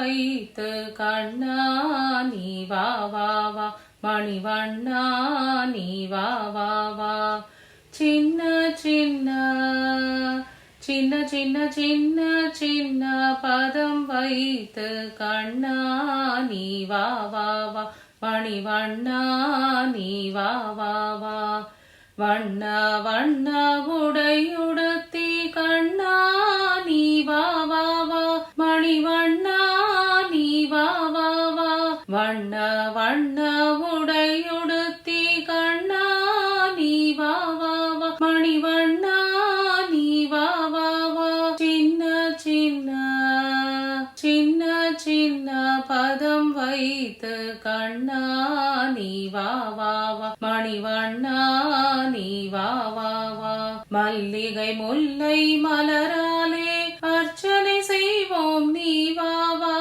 வைத்து கண்ணா நீ வா வா வா மணிவண்ணா நீ வா வா வா சின்ன சின்ன சின்ன சின்ன சின்ன சின்ன பதம் வைத்து கண்ணா நீ வா வா வா மணிவண்ணா நீ வா வா வா வண்ண வண்ண உடையுடுத்தி கண்ணா நீ வா வா வா மணிவண்ணா நீ வா வா வா வண்ண வண்ண உடையுடுத்தி கண்ணா நீ வா வா வா மணிவண்ணா நீ வா வா வா சின்ன சின்ன சின்ன சின்ன பதம் வைத்து கண்ணா நீ வா வா வா மணிவண்ணா நீ வா வா வா மல்லிகை முல்லை மலராலே அர்ச்சனை செய்வோம் நீ வா வா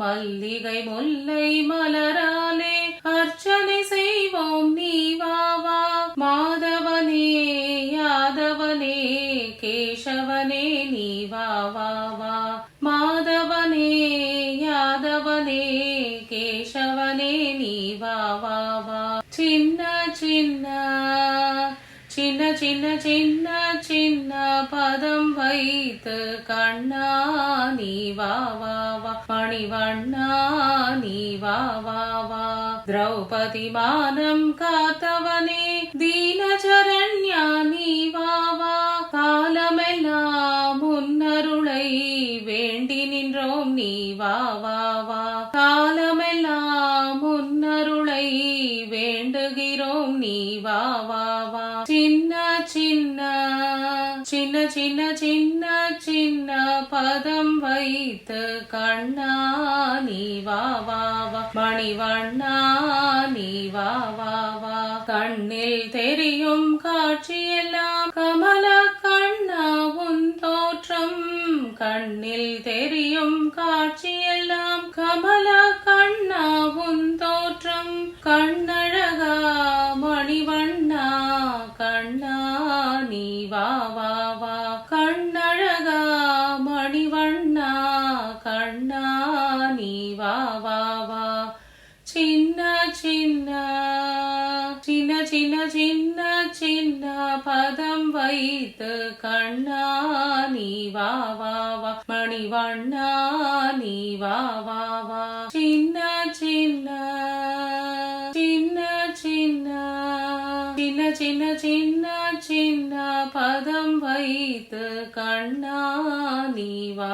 மல்லிகை முல்லை மலராலே அர்ச்சனை செய்வோம் நீ வா வா மாதவனே யாதவனே கேசவனே நீ வா வா வா மாதவனே யாதவனே கேசவனே நீ வா வா வா சின்ன சின்ன சின்ன சின்ன சின்ன சின்ன பதம் வைத்து கண்ணா நீ வா வா வா மணிவண்ணா நீ வா வா வா திரௌபதி மானம் காத்தவனே தீனசரண்யா நீ வா வா காலமெல்லாம் முன்னருளை வேண்டி நின்றோம் நீ வா வா வா காலமெல்லாம் முன்னருளை வேண்டுகிறோம் நீ வா வா வா சின்ன சின்ன சின்ன சின்ன சின்ன சின்ன பதம் வைத்து கண்ணா நீ வா வா வா மணிவண்ணா நீ வா வா வா கண்ணில் தெரியும் காட்சியெல்லாம் கமல கண்ணா உன் தோற்றம் கண்ணில் தெரியும் காட்சியெல்லாம் கமல கண்ணா உன் தோற்றம் கண்ணழகா மணிவண்ணா கண்ணா நீ வா வா வா கண்ணழகா மணிவண்ணா கண்ணா நீ வா வா வா சின்ன சின்ன சின்ன சின்ன சின்ன சின்ன பதம் வைத்து கண்ணா நீ வா வா வா மணிவண்ணா நீ வா வா வா சின்ன சின்ன சின்ன சின்ன சின்ன சின்ன சின்ன சின்ன பதம் வைத்து கண்ணா நீ வா